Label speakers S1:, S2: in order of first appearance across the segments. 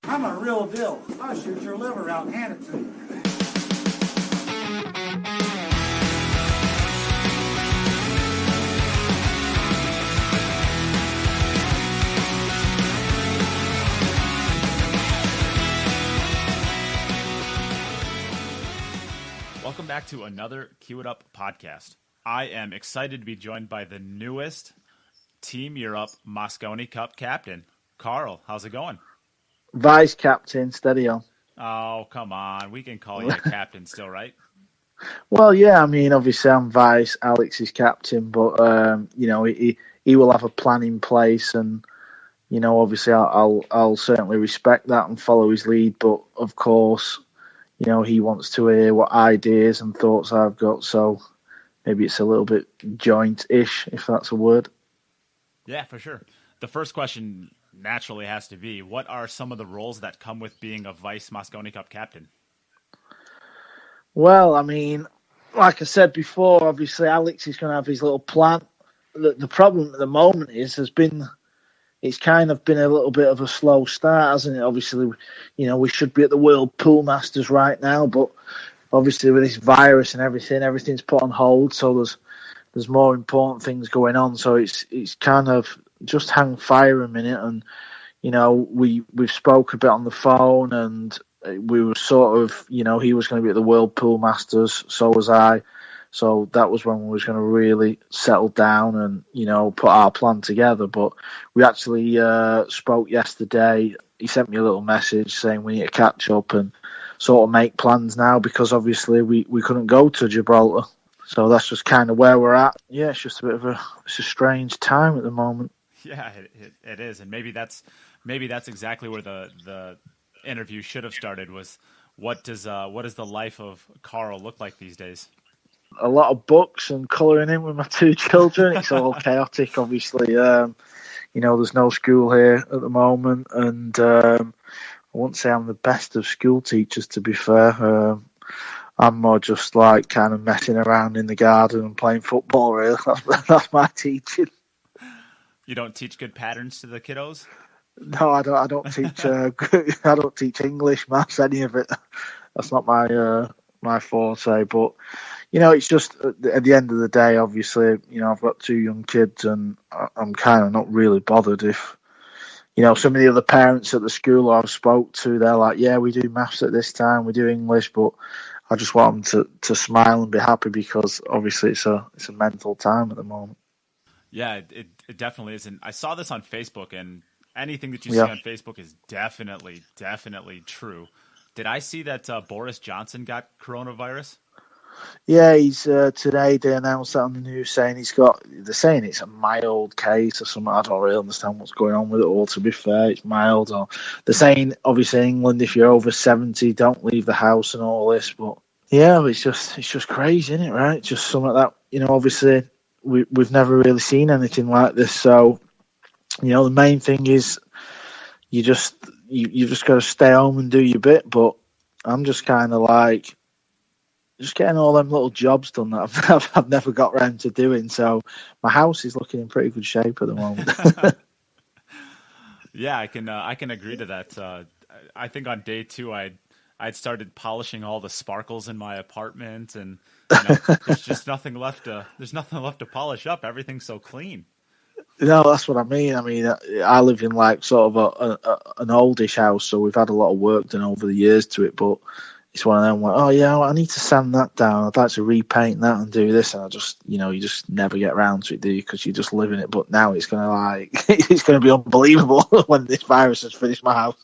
S1: I'm a real deal. I'll shoot your liver out and hand it to you.
S2: Welcome back to another Cue It Up podcast. I am excited to be joined by the newest Team Europe Mosconi Cup captain, Karl. How's it going?
S3: Vice-Captain, steady on.
S2: Oh, come on. We can call you a captain still, right?
S3: Well, yeah, I mean, obviously I'm vice, Alex is captain, but, he will have a plan in place and, obviously I'll certainly respect that and follow his lead, but of course, he wants to hear what ideas and thoughts I've got, so maybe it's a little bit joint-ish, if that's a word.
S2: Yeah, for sure. The first question naturally has to be, what are some of the roles that come with being a vice Mosconi Cup captain?
S3: Well, I mean, like I said before, obviously Alex is going to have his little plan. The problem at the moment it's kind of been a little bit of a slow start, hasn't it? Obviously, we should be at the World Pool Masters right now, but obviously with this virus and everything's put on hold, so there's more important things going on. So it's kind of just hang fire a minute, and we've spoke a bit on the phone, and we were sort of he was going to be at the World Pool Masters, so was I. So that was when we was going to really settle down and, put our plan together. But we actually spoke yesterday. He sent me a little message saying we need to catch up and sort of make plans now because obviously we couldn't go to Gibraltar. So that's just kind of where we're at. Yeah, it's just it's a strange time at the moment.
S2: Yeah, it is. And maybe that's exactly where the interview should have started was what does the life of Karl look like these days?
S3: A lot of books and colouring in with my two children. It's all chaotic, obviously. There's no school here at the moment, and I wouldn't say I'm the best of school teachers, to be fair. I'm more just like kind of messing around in the garden and playing football, really. That's my teaching.
S2: You don't teach good patterns to the kiddos?
S3: No, I don't teach. I don't teach English, maths, any of it. That's not my forte, but. It's just at the end of the day, obviously, I've got two young kids and I'm kind of not really bothered if, some of the other parents at the school I've spoke to, they're like, yeah, we do maths at this time, we do English, but I just want them to smile and be happy because obviously it's a mental time at the moment.
S2: Yeah, it definitely is. And I saw this on Facebook, and anything that you see on Facebook is definitely true. Did I see that Boris Johnson got coronavirus?
S3: Yeah, he's today they announced that on the news saying they're saying it's a mild case or something. I don't really understand what's going on with it all, to be fair. It's mild. Or they're saying, obviously, in England, if you're over 70, don't leave the house and all this. But yeah, it's just crazy, isn't it, right? Just something like that. Obviously, we've never really seen anything like this. So, the main thing is you just got to stay home and do your bit. But I'm just kind of like, just getting all them little jobs done that I've never got around to doing. So my house is looking in pretty good shape at the moment.
S2: Yeah, I can agree to that. I think on day 2 I'd started polishing all the sparkles in my apartment, and there's just nothing left to polish up. Everything's so clean.
S3: No, that's what I mean. I mean, I live in like sort of an oldish house, so we've had a lot of work done over the years to it, but. It's one of them like, oh yeah, I need to sand that down. I'd like to repaint that and do this, and I just, you just never get around to it, do you? Because you just live in it. But now it's gonna it's gonna be unbelievable when this virus has finished my house.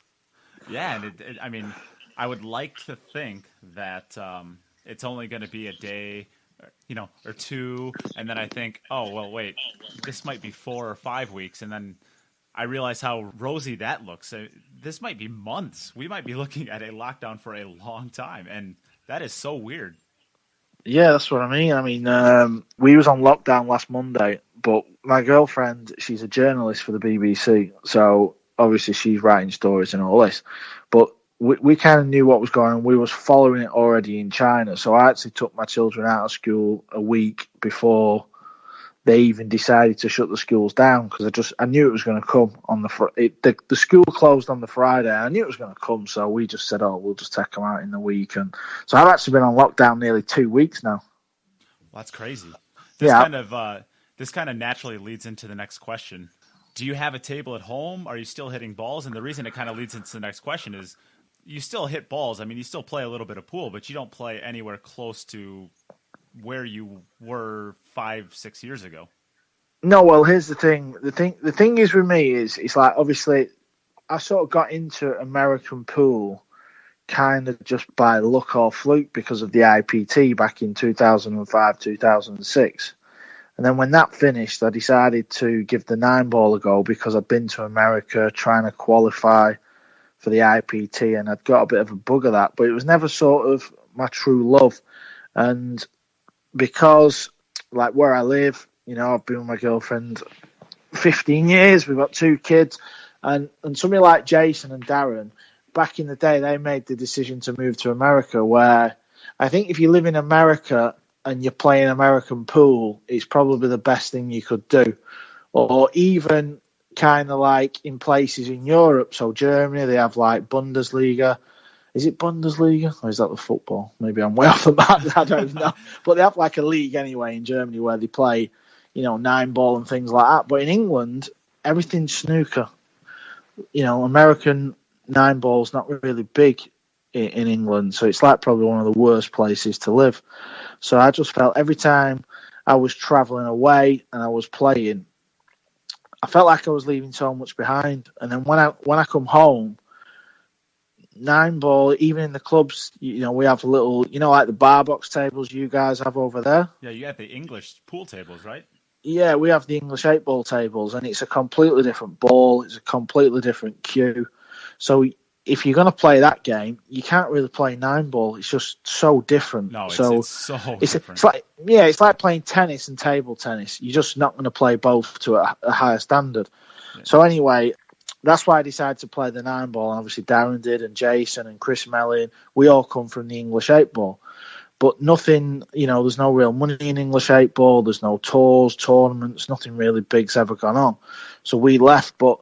S2: Yeah, and I mean, I would like to think that it's only going to be a day, or 2, and then I think, oh well, wait, this might be 4 or 5 weeks, and then. I realize how rosy that looks. This might be months. We might be looking at a lockdown for a long time, and that is so weird.
S3: Yeah, that's what I mean. I mean, we was on lockdown last Monday, but my girlfriend, she's a journalist for the BBC, so obviously she's writing stories and all this. But we kind of knew what was going on. We was following it already in China, so I actually took my children out of school a week before they even decided to shut the schools down because I knew it was going to come on the school closed on the Friday. I knew it was going to come, so we just said, "Oh, we'll just take them out in the week." And so I've actually been on lockdown nearly 2 weeks now.
S2: Well, that's crazy.
S3: Yeah.
S2: This kind of naturally leads into the next question. Do you have a table at home? Are you still hitting balls? And the reason it kind of leads into the next question is you still hit balls. I mean, you still play a little bit of pool, but you don't play anywhere close to where you were 5-6 years ago.
S3: No, well, here's the thing. The thing is with me is it's like, obviously I sort of got into American pool kind of just by luck or fluke because of the IPT back in 2005, 2006. And then when that finished, I decided to give the 9-ball a go because I'd been to America trying to qualify for the IPT, and I'd got a bit of a bug of that, but it was never sort of my true love. And because, like, where I live, you know, I've been with my girlfriend 15 years, we've got 2 kids, and somebody like Jason and Darren, back in the day, they made the decision to move to America, where I think if you live in America and you're playing American pool, it's probably the best thing you could do. Or even kind of like in places in Europe, so Germany, they have like Bundesliga. Is it Bundesliga? Or is that the football? Maybe I'm way off the map. I don't even know. But they have like a league anyway in Germany where they play, you know, 9-ball and things like that. But in England, everything's snooker. You know, American 9-ball's not really big in England. So it's like probably one of the worst places to live. So I just felt every time I was travelling away and I was playing, I felt like I was leaving so much behind. And then when I come home, 9-ball, even in the clubs, you know, we have a little, you know, like the bar box tables you guys have over there.
S2: Yeah, you got the English pool tables, right?
S3: Yeah, we have the English 8-ball tables, and it's a completely different ball. It's a completely different cue. So if you're going to play that game, you can't really play 9-ball. It's just so different.
S2: No, it's so different.
S3: It's like playing tennis and table tennis. You're just not going to play both to a higher standard. Yeah. So anyway, that's why I decided to play the 9-ball. And obviously Darren did, and Jason and Chris Mellin. We all come from the English 8-ball. But nothing, you know, there's no real money in English 8-ball. There's no tours, tournaments, nothing really big's ever gone on. So we left, but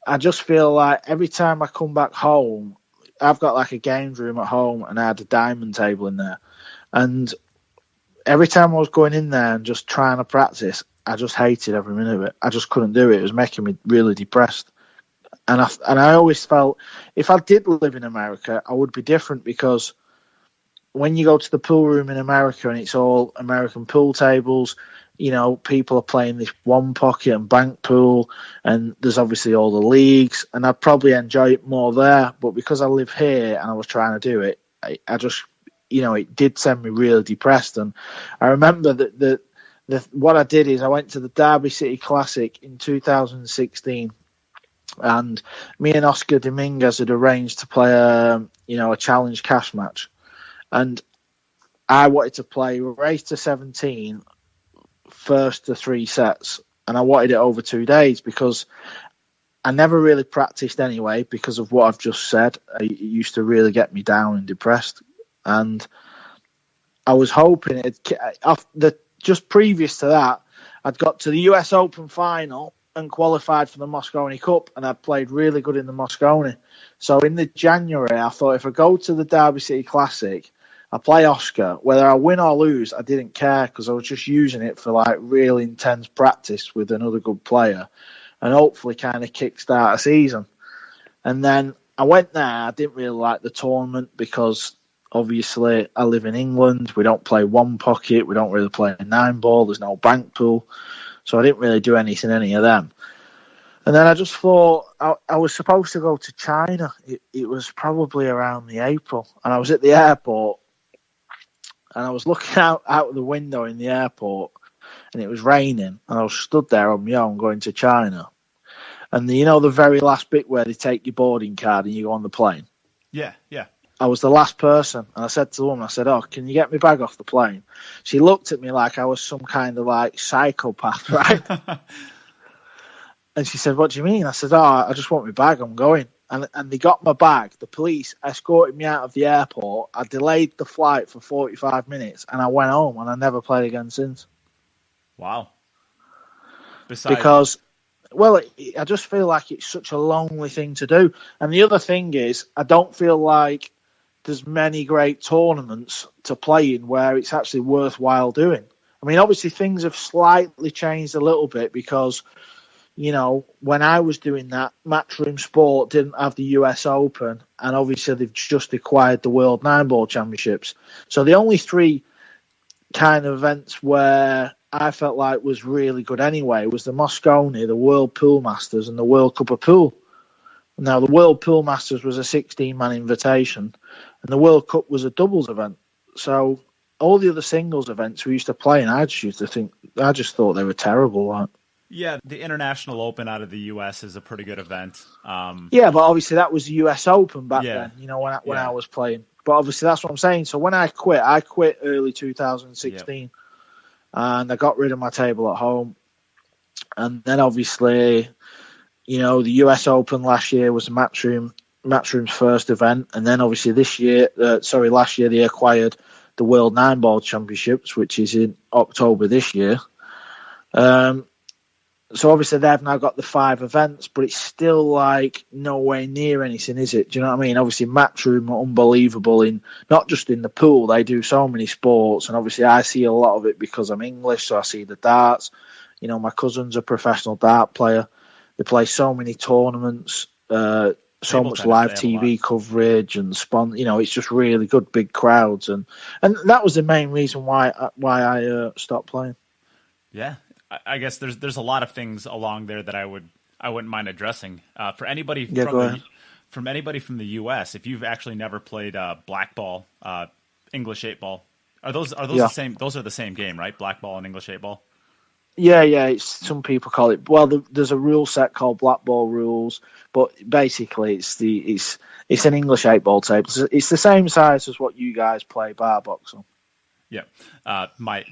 S3: I just feel like every time I come back home, I've got like a games room at home and I had a diamond table in there. And every time I was going in there and just trying to practice, I just hated every minute of it. I just couldn't do it. It was making me really depressed. And I always felt if I did live in America, I would be different because when you go to the pool room in America and it's all American pool tables, you know, people are playing this one pocket and bank pool, and there's obviously all the leagues, and I'd probably enjoy it more there. But because I live here and I was trying to do it, I just, you know, it did send me really depressed. And I remember that what I did is I went to the Derby City Classic in 2016, and me and Oscar Dominguez had arranged to play a challenge cash match. And I wanted to play race to 17, first to 3 sets. And I wanted it over 2 days because I never really practiced anyway because of what I've just said. It used to really get me down and depressed. And I was hoping just previous to that, I'd got to the US Open final and qualified for the Mosconi Cup, and I played really good in the Mosconi. So in the January, I thought if I go to the Derby City Classic, I play Oscar. Whether I win or lose, I didn't care because I was just using it for like real intense practice with another good player and hopefully kind of kickstart a season. And then I went there. I didn't really like the tournament because obviously I live in England. We don't play one pocket. We don't really play a 9-ball. There's no bank pool. So I didn't really do any of them. And then I just thought I was supposed to go to China. It was probably around the April. And I was at the airport. And I was looking out of the window in the airport, and it was raining. And I was stood there on my own going to China. And the very last bit where they take your boarding card and you go on the plane?
S2: Yeah.
S3: I was the last person. And I said to the woman, I said, "Oh, can you get me bag off the plane?" She looked at me like I was some kind of like psychopath, right? And she said, "What do you mean?" I said, "Oh, I just want my bag. I'm going." And they got my bag. The police escorted me out of the airport. I delayed the flight for 45 minutes, and I went home, and I never played again since.
S2: Wow. Besides,
S3: because, well, I just feel like it's such a lonely thing to do. And the other thing is, I don't feel like there's many great tournaments to play in where it's actually worthwhile doing. I mean, obviously things have slightly changed a little bit because, when I was doing that, Matchroom Sport didn't have the US Open, and obviously they've just acquired the World Nine Ball Championships. So the only three kind of events where I felt like was really good anyway was the Mosconi, the World Pool Masters, and the World Cup of Pool. Now, the World Pool Masters was a 16-man invitation, and the World Cup was a doubles event. So all the other singles events we used to play, and I just thought they were terrible. Like.
S2: Yeah, the International Open out of the U.S. is a pretty good event.
S3: Yeah, but obviously that was the US Open back then, when I was playing. But obviously that's what I'm saying. So when I quit early 2016, and I got rid of my table at home. And then obviously, the US Open last year was Matchroom's first event. And then obviously last year they acquired the World Nine Ball Championships, which is in October this year. So obviously they've now got the 5 events, but it's still like nowhere near anything, is it? Do you know what I mean? Obviously Matchroom are unbelievable in not just in the pool, they do so many sports, and obviously I see a lot of it because I'm English, so I see the darts. My cousin's a professional dart player. They play so many tournaments, so much live TV coverage and it's just really good, big crowds, and that was the main reason why I stopped playing.
S2: Yeah. I guess there's a lot of things along there that I wouldn't mind addressing. For anybody from anybody from the U.S., if you've actually never played black ball, English 8-ball, are those the same? Those are the same game, right? Black ball and English 8-ball.
S3: Yeah. It's some people call it. Well, there's a rule set called black ball rules, but basically it's an English 8-ball table. It's the same size as what you guys play bar box on.
S2: Yeah, my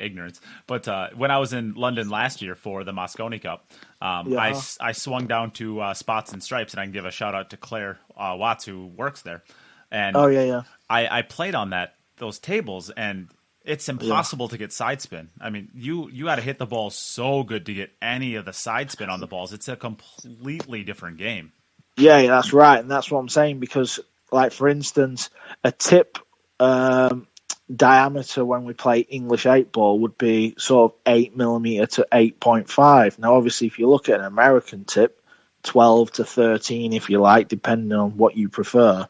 S2: ignorance. But when I was in London last year for the Mosconi Cup, I swung down to Spots and Stripes, and I can give a shout out to Claire Watts who works there. And I played on those tables, and it's impossible to get side spin. I mean, you got to hit the ball so good to get any of the side spin on the balls. It's a completely different game.
S3: Yeah, that's right, and that's what I'm saying because, like for instance, a tip. Diameter when we play English 8-ball would be sort of 8mm to 8.5. Now, obviously, if you look at an American tip, 12 to 13, if you like, depending on what you prefer.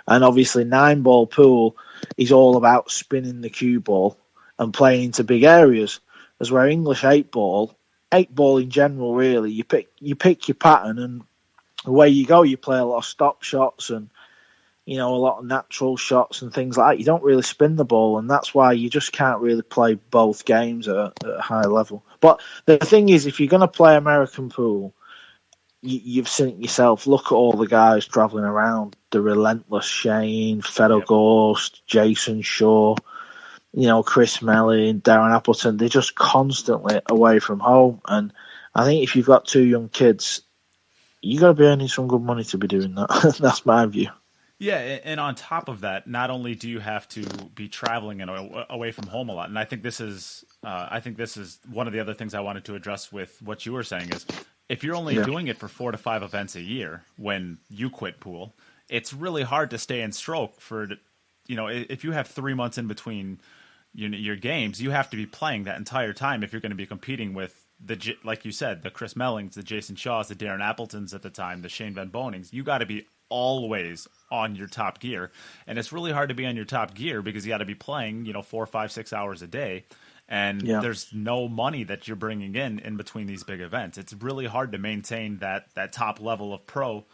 S3: And obviously, 9-ball pool is all about spinning the cue ball and playing into big areas. As where English 8-ball in general, really, you pick your pattern and away you go. You play a lot of stop shots and a lot of natural shots and things like that. You don't really spin the ball, and that's why you just can't really play both games at a high level. But the thing is, if you're going to play American pool, you've seen it yourself. Look at all the guys travelling around. The relentless Shane, Fedor Gorst, Jason Shaw, Chris Mellin, Darren Appleton. They're just constantly away from home. And I think if you've got 2 young kids, you got to be earning some good money to be doing that. That's my view.
S2: Yeah, and on top of that, not only do you have to be traveling and away from home a lot, and I think this is one of the other things I wanted to address with what you were saying is if you're only doing it for 4 to 5 events a year when you quit pool, it's really hard to stay in stroke for if you have 3 months in between your games, you have to be playing that entire time if you're going to be competing with like you said, the Chris Mellings, the Jason Shaws, the Darren Appletons at the time, the Shane Van Bonings. You got to be always on your top gear, and it's really hard to be on your top gear because you got to be playing 4, 5, 6 hours a day, and there's no money that you're bringing in between these big events. It's really hard to maintain that top level of pro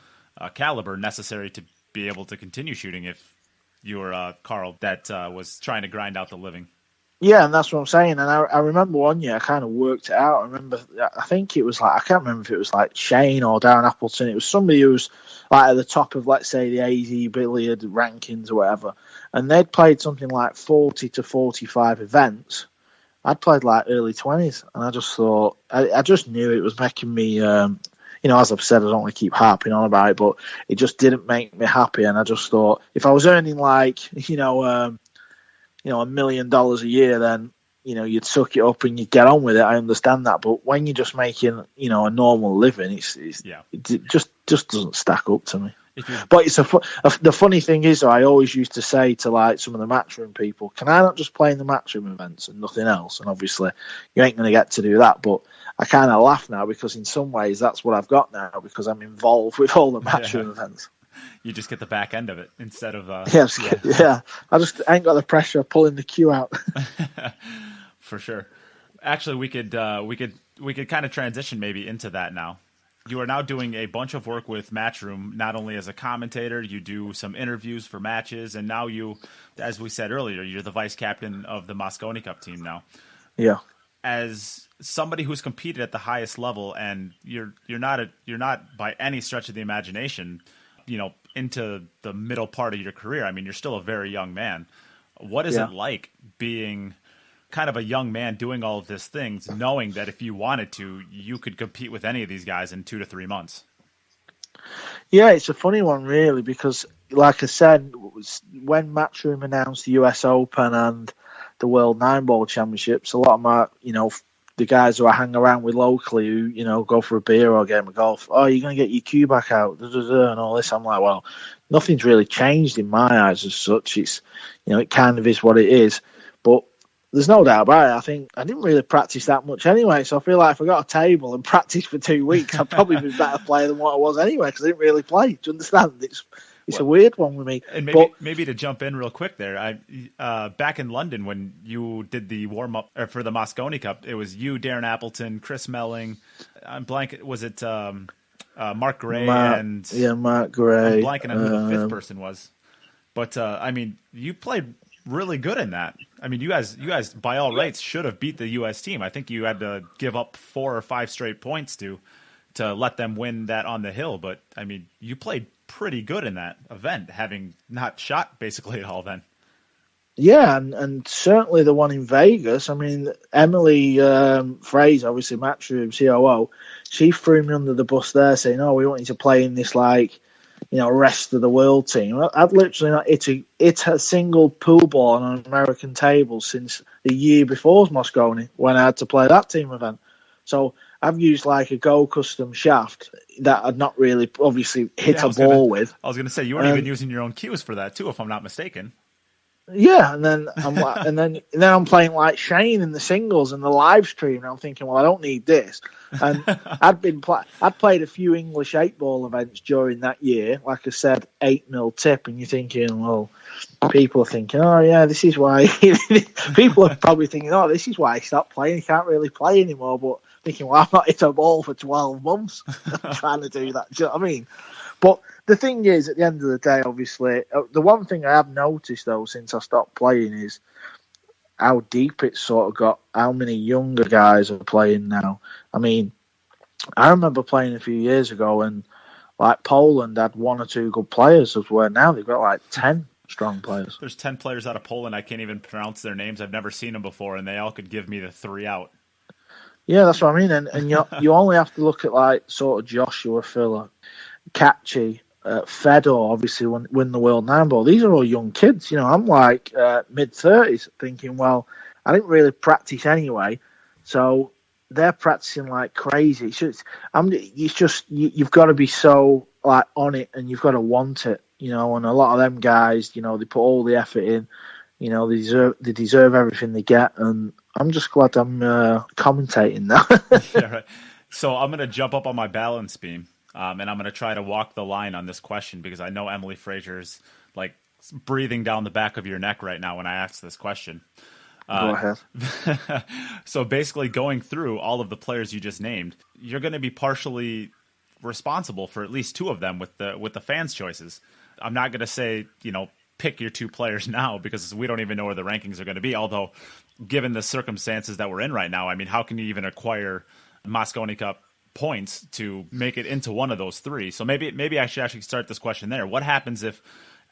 S2: caliber necessary to be able to continue shooting if you're Karl that was trying to grind out the living.
S3: Yeah, and that's what I'm saying. And I remember one year I kind of worked it out. I think it was I can't remember if it was like Shane or Darren Appleton. It was somebody who was like at the top of, let's say, the AZ billiard rankings or whatever. And they'd played something like 40 to 45 events. I'd played like early 20s. And I just thought, I just knew it was making me, as I've said, I don't want to keep harping on about it, but it just didn't make me happy. And I just thought, if I was earning like, $1 million a year, then you'd suck it up and you'd get on with it. I understand that, but when you're just making, a normal living, it just doesn't stack up to me. But the funny thing is, I always used to say to like some of the matchroom people, can I not just play in the matchroom events and nothing else? And obviously, you ain't going to get to do that. But I kind of laugh now because in some ways that's what I've got now because I'm involved with all the matchroom events.
S2: You just get the back end of it instead of
S3: yeah. I just ain't got the pressure of pulling the queue out.
S2: For sure. Actually, we could kind of transition maybe into that now. You are now doing a bunch of work with Matchroom, not only as a commentator, you do some interviews for matches, and now you, as we said earlier, you're the vice captain of the Mosconi Cup team now.
S3: Yeah.
S2: As somebody who's competed at the highest level, and you're not by any stretch of the imagination, into the middle part of your career. I mean, you're still a very young man. What is it like being kind of a young man doing all of these things, knowing that if you wanted to, you could compete with any of these guys in 2 to 3 months?
S3: Yeah, it's a funny one, really, because, like I said, when Matchroom announced the US Open and the World Nine Ball Championships, a lot of my, the guys who I hang around with locally who, go for a beer or a game of golf, oh, you're going to get your cue back out, and all this. I'm like, well, nothing's really changed in my eyes as such. It's, it kind of is what it is. But there's no doubt about it. I think I didn't really practice that much anyway, so I feel like if I got a table and practiced for 2 weeks, I'd probably be a better player than what I was anyway, because I didn't really play. Do you understand? It's a weird one with me.
S2: And maybe to jump in real quick there, back in London when you did the warm-up for the Mosconi Cup, it was you, Darren Appleton, Chris Melling, I'm blanking, was it Mark Gray?
S3: Mark Gray.
S2: I'm blanking on who the fifth person was. But, you played really good in that. I mean, you guys, by all rights, should have beat the U.S. team. I think you had to give up 4 or 5 straight points to let them win that on the hill. But, I mean, you played pretty good in that event, having not shot basically at all then.
S3: Yeah, and certainly the one in Vegas. I mean, Emily Fraser, obviously Matchroom COO, she threw me under the bus there saying, oh, we want you to play in this, rest of the world team. I'd literally not hit a single pool ball on an American table since the year before Mosconi when I had to play that team event. So I've used a Go custom shaft that I'd not really obviously hit a ball with.
S2: I was going to say you weren't even using your own cues for that too, if I'm not mistaken.
S3: Yeah, and then I'm and then I'm playing like Shane in the singles and the live stream, and I'm thinking, well, I don't need this. And I'd played a few English 8-ball events during that year, like I said, 8-mil tip, and you're thinking, well, people are thinking, oh yeah, this is why. People are probably thinking, oh, this is why he stopped playing. He can't really play anymore. But thinking, well, I've not hit a ball for 12 months trying to do that. Do you know what I mean? But the thing is, at the end of the day, obviously, the one thing I have noticed, though, since I stopped playing is how deep it's sort of got, how many younger guys are playing now. I mean, I remember playing a few years ago and, Poland had 1 or 2 good players, as where now they've got, 10 strong players.
S2: There's 10 players out of Poland. I can't even pronounce their names. I've never seen them before, and they all could give me the 3 out. Yeah,
S3: that's what I mean. And you only have to look at, sort of Joshua Filler, Catchy, Fedor, obviously, win the World Nine Ball. These are all young kids. I'm mid-30s thinking, well, I didn't really practice anyway. So they're practicing like crazy. It's just you've got to be so on it, and you've got to want it. And a lot of them guys, they put all the effort in. They deserve everything they get, and I'm just glad I'm commentating now.
S2: Yeah, right. So I'm going to jump up on my balance beam. And I'm going to try to walk the line on this question because I know Emily Fraser's breathing down the back of your neck right now when I ask this question.
S3: Go ahead.
S2: So basically going through all of the players you just named, you're going to be partially responsible for at least 2 of them with the fans' choices. I'm not going to say, pick your 2 players now because we don't even know where the rankings are going to be. Although given the circumstances that we're in right now, I mean, how can you even acquire Mosconi Cup points to make it into one of those 3? So maybe I should actually start this question there. What happens if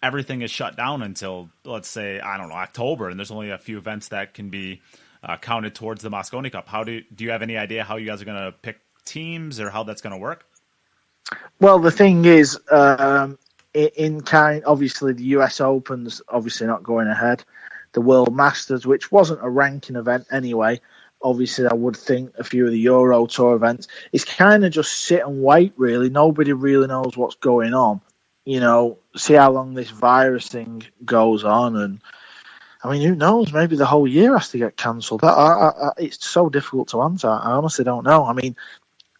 S2: everything is shut down until, let's say, I don't know, October, and there's only a few events that can be counted towards the Mosconi Cup? How do you have any idea how you guys are going to pick teams or how that's going to work?
S3: Well, the thing is, obviously the US Open's obviously not going ahead. the World Masters, which wasn't a ranking event anyway. Obviously, I would think a few of the Euro Tour events. It's kind of just sit and wait, really. Nobody really knows what's going on. See how long this virus thing goes on. And, I mean, who knows? Maybe the whole year has to get cancelled. It's so difficult to answer. I honestly don't know. I mean,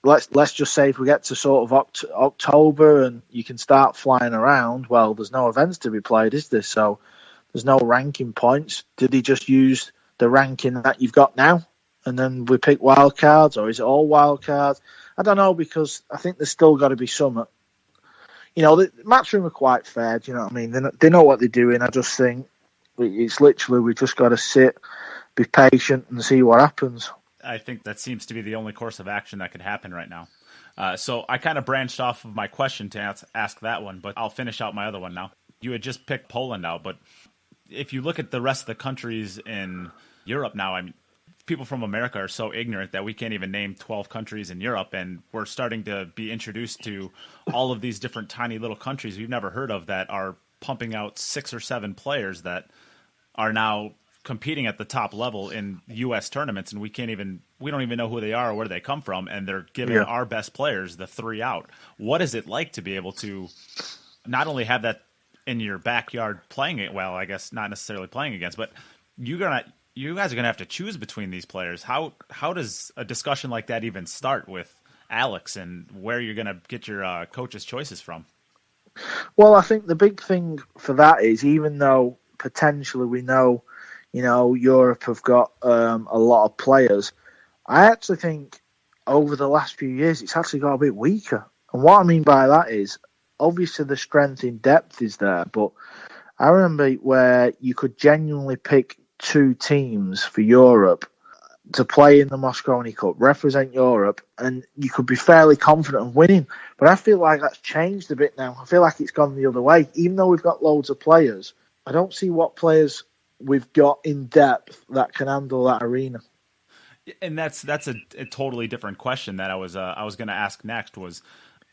S3: let's just say if we get to sort of October and you can start flying around, well, there's no events to be played, is there? So there's no ranking points. Did he just use the ranking that you've got now? And then we pick wild cards, or is it all wild cards? I don't know, because I think there's still got to be some. The Matchroom are quite fair, do you know what I mean? They know what they're doing. I just think it's literally we just got to sit, be patient, and see what happens.
S2: I think that seems to be the only course of action that could happen right now. So I kind of branched off of my question to ask that one, but I'll finish out my other one now. You had just picked Poland out, but if you look at the rest of the countries in Europe now, I mean, people from America are so ignorant that we can't even name 12 countries in Europe, and we're starting to be introduced to all of these different tiny little countries we've never heard of that are pumping out 6 or 7 players that are now competing at the top level in U.S. tournaments, and we don't even know who they are or where they come from, and they're giving our best players the 3 out. What is it like to be able to not only have that in your backyard playing it? Well, I guess not necessarily playing against, but you guys are gonna have to choose between these players. How does a discussion like that even start with Alex, and where you're gonna get your coach's choices from?
S3: Well, I think the big thing for that is, even though potentially we know, Europe have got a lot of players, I actually think over the last few years it's actually got a bit weaker. And what I mean by that is, obviously the strength in depth is there, but I remember where you could genuinely pick 2 teams for Europe to play in the Mosconi Cup, represent Europe, and you could be fairly confident of winning. But I feel like that's changed a bit now. I feel like it's gone the other way. Even though we've got loads of players, I don't see what players we've got in depth that can handle that arena.
S2: And that's a totally different question that I was going to ask next. Was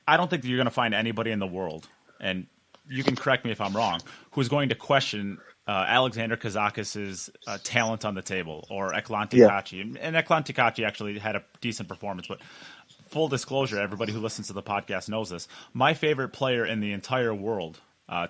S2: I don't think that you're going to find anybody in the world, and you can correct me if I'm wrong, who's going to question Alexander Kazakis' talent on the table, or Eklan Tikaci. Yeah. And Eklan Tikaci actually had a decent performance, but full disclosure, everybody who listens to the podcast knows this. My favorite player in the entire world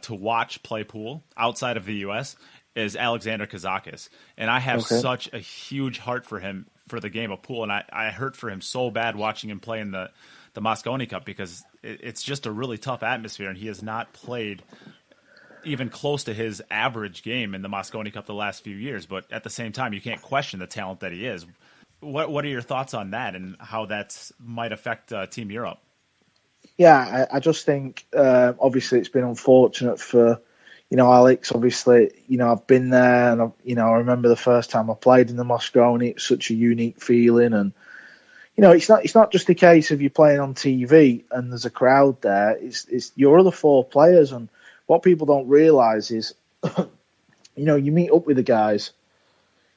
S2: to watch play pool outside of the U.S. is Alexander Kazakis. And I have such a huge heart for him, for the game of pool, and I hurt for him so bad watching him play in the Mosconi Cup, because it's just a really tough atmosphere, and he has not played even close to his average game in the Mosconi Cup the last few years. But at the same time, you can't question the talent that he is. What are your thoughts on that, and how that might affect Team Europe?
S3: Yeah, I just think obviously it's been unfortunate for Alex. Obviously, I've been there, and I remember the first time I played in the Mosconi. It's such a unique feeling, and it's not just a case of you playing on TV and there's a crowd there. It's your other 4 players, and what people don't realise is, you meet up with the guys,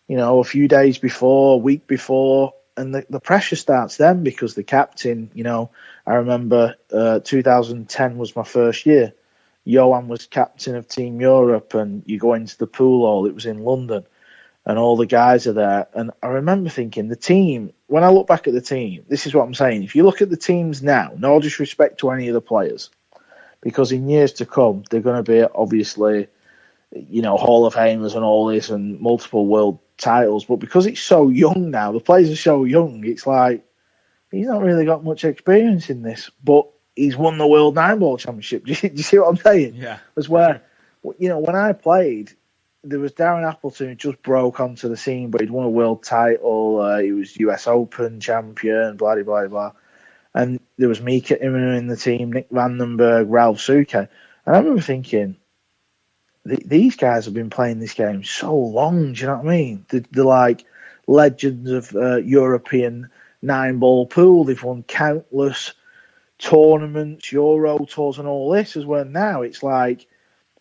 S3: a few days before, a week before, and the pressure starts then, because the captain, I remember 2010 was my first year. Johan was captain of Team Europe, and you go into the pool hall, it was in London, and all the guys are there. And I remember thinking, the team, when I look back at the team, this is what I'm saying. If you look at the teams now, no disrespect to any of the players, because in years to come, they're going to be obviously, Hall of Famers and all this, and multiple world titles. But because it's so young now, the players are so young, it's like, he's not really got much experience in this, but he's won the World Nine Ball Championship. Do you see what I'm saying?
S2: Yeah.
S3: As where, when I played, there was Darren Appleton who just broke onto the scene, but he'd won a world title. He was US Open champion, blah, blah, blah, blah. And there was Mika Immonen in the team, Nick Vandenberg, Ralph Suke. And I remember thinking, these guys have been playing this game so long, do you know what I mean? They're like legends of European 9-ball pool. They've won countless tournaments, Euro tours and all this, as well. Now it's like,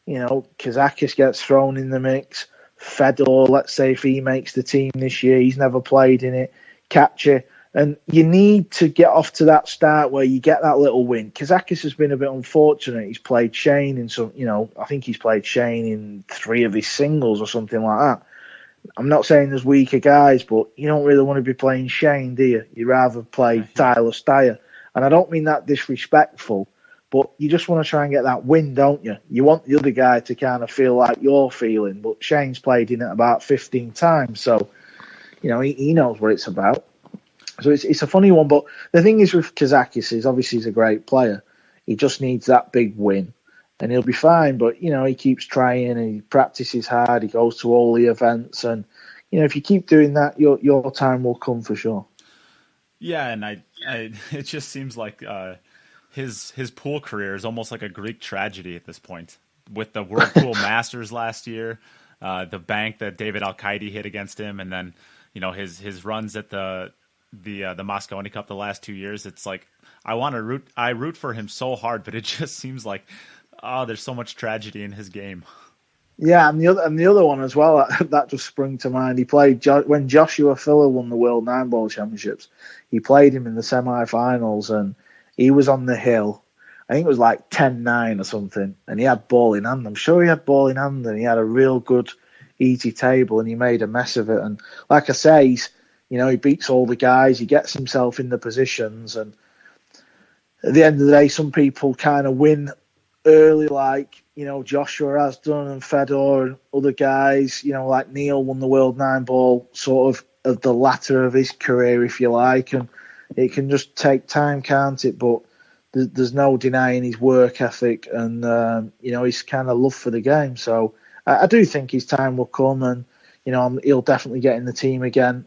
S3: Kazakis gets thrown in the mix. Fedor, let's say if he makes the team this year, he's never played in it. Katche, And you need to get off to that start where you get that little win. Kazakis has been a bit unfortunate. He's played Shane in some, I think he's played Shane in 3 of his singles or something like that. I'm not saying there's weaker guys, but you don't really want to be playing Shane, do you? You rather play Tyler Steyer. And I don't mean that disrespectful, but you just want to try and get that win, don't you? You want the other guy to kind of feel like you're feeling, but Shane's played in it about 15 times, so, he knows what it's about. So it's a funny one, but the thing is with Kazakis is obviously he's a great player. He just needs that big win, and he'll be fine. But, he keeps trying and he practices hard. He goes to all the events, and, if you keep doing that, your time will come for sure.
S2: Yeah, and it just seems like his pool career is almost like a Greek tragedy at this point. With the World Pool Masters last year, the bank that David Al-Qaidi hit against him, and then, his runs at the Mosconi Cup the last 2 years, it's like I root for him so hard, but it just seems like there's so much tragedy in his game.
S3: Yeah, and the other one as well that just sprung to mind. He played when Joshua Filler won the World 9-Ball Championships. He played him in the semi-finals, and he was on the hill. I think it was like 10-9 or something, and he had ball in hand. I'm sure he had ball in hand, and he had a real good, easy table, and he made a mess of it. And like I say, he beats all the guys. He gets himself in the positions. And at the end of the day, some people kind of win early, like, Joshua has done, and Fedor and other guys, like Neil won the World 9-Ball sort of the latter of his career, if you like. And it can just take time, can't it? But there's no denying his work ethic and, his kind of love for the game. So I do think his time will come, and he'll definitely get in the team again.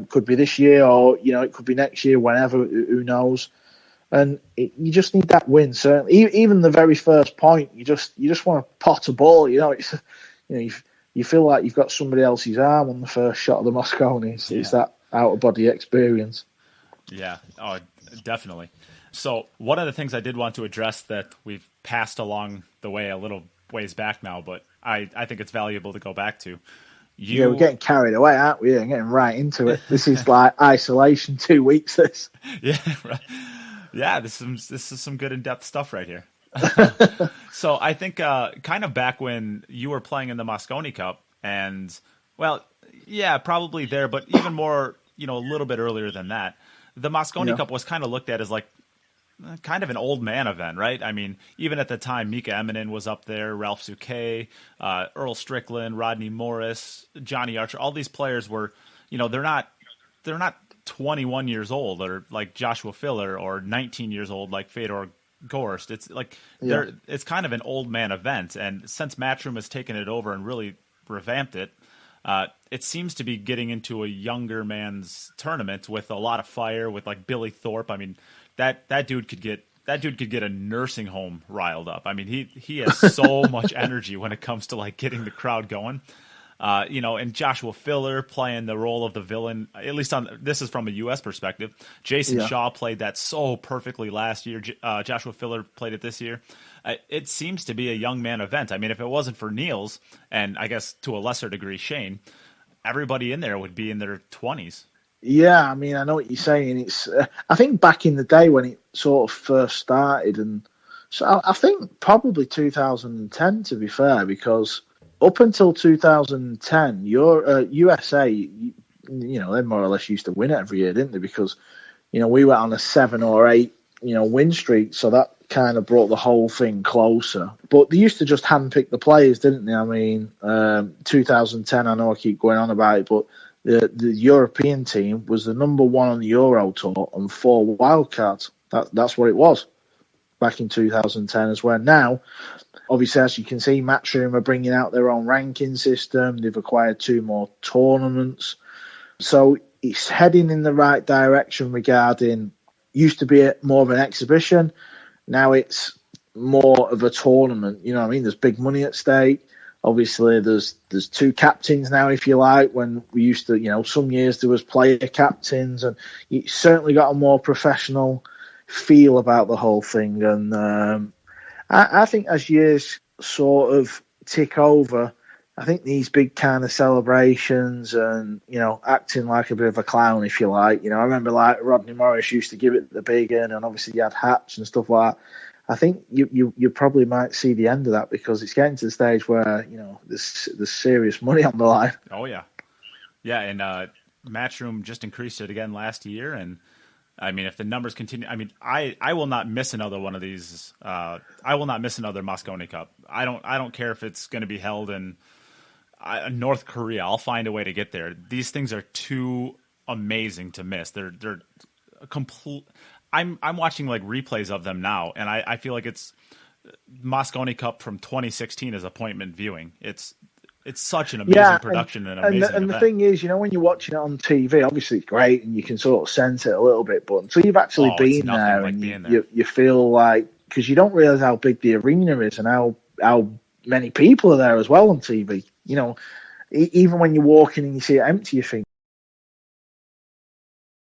S3: Could be this year, or it could be next year, whenever. Who knows? And you just need that win. Certainly, even the very first point, you just want to pot a ball. It's you feel like you've got somebody else's arm on the first shot of the Mosconi. It's that out of body experience.
S2: Yeah, definitely. So one of the things I did want to address that we've passed along the way a little ways back now, but I think it's valuable to go back to.
S3: Yeah, we're getting carried away, aren't we? Yeah, getting right into it. This is like isolation 2 weeks. This.
S2: Yeah, right. Yeah, this is some good in-depth stuff right here. So I think kind of back when you were playing in the Mosconi Cup, and probably there, but even more, a little bit earlier than that, the Mosconi Cup was kind of looked at as like kind of an old man event, right? I mean, even at the time, Mika Eminen was up there, Ralph Souquet, Earl Strickland, Rodney Morris, Johnny Archer. All these players were, they're not 21 years old, or like Joshua Filler, or 19 years old like Fedor Gorst. It's like it's kind of an old man event, and since Matchroom has taken it over and really revamped it, it seems to be getting into a younger man's tournament with a lot of fire, with like Billy Thorpe. I mean, that dude could get a nursing home riled up. I mean, he has so much energy when it comes to like getting the crowd going. And Joshua Filler playing the role of the villain, at least this is from a U.S. perspective. Jason Shaw played that so perfectly last year. Joshua Filler played it this year. It seems to be a young man event. I mean, if it wasn't for Niels, and I guess to a lesser degree Shane, everybody in there would be in their 20s.
S3: Yeah, I mean, I know what you're saying. It's I think back in the day when it sort of first started, and so I think probably 2010, to be fair, because up until 2010, your USA, they more or less used to win it every year, didn't they? Because, we went on a 7 or 8, win streak, so that kind of brought the whole thing closer. But they used to just handpick the players, didn't they? I mean, 2010, I know I keep going on about it, but the European team was the number 1 on the Euro Tour on 4 wildcards. That's what it was back in 2010 as well. Now, obviously, as you can see, Matchroom are bringing out their own ranking system. They've acquired 2 more tournaments. So it's heading in the right direction regarding, used to be more of an exhibition. Now it's more of a tournament. You know what I mean? There's big money at stake. Obviously, there's 2 captains now, if you like, when we used to, some years there was player captains, and you certainly got a more professional feel about the whole thing. And I think as years sort of tick over, I think these big kind of celebrations and, acting like a bit of a clown, if you like. I remember like Rodney Morris used to give it the big one, and obviously you had hats and stuff like that. I think you probably might see the end of that because it's getting to the stage where, there's serious money on the line.
S2: Oh, yeah. Yeah, and Matchroom just increased it again last year, and I mean, if the numbers continue, I mean, I will not miss another one of these. I will not miss another Mosconi Cup. I don't care if it's going to be held in North Korea. I'll find a way to get there. These things are too amazing to miss. They're complete. I'm watching like replays of them now, and I feel like it's Mosconi Cup from 2016 as appointment viewing. It's such an amazing production and amazing event.
S3: And the thing is, when you're watching it on TV, obviously it's great and you can sort of sense it a little bit, but until you've actually been there,
S2: like
S3: and you feel like, because you don't realize how big the arena is and how many people are there as well on TV. Even when you're walking and you see it empty, you think,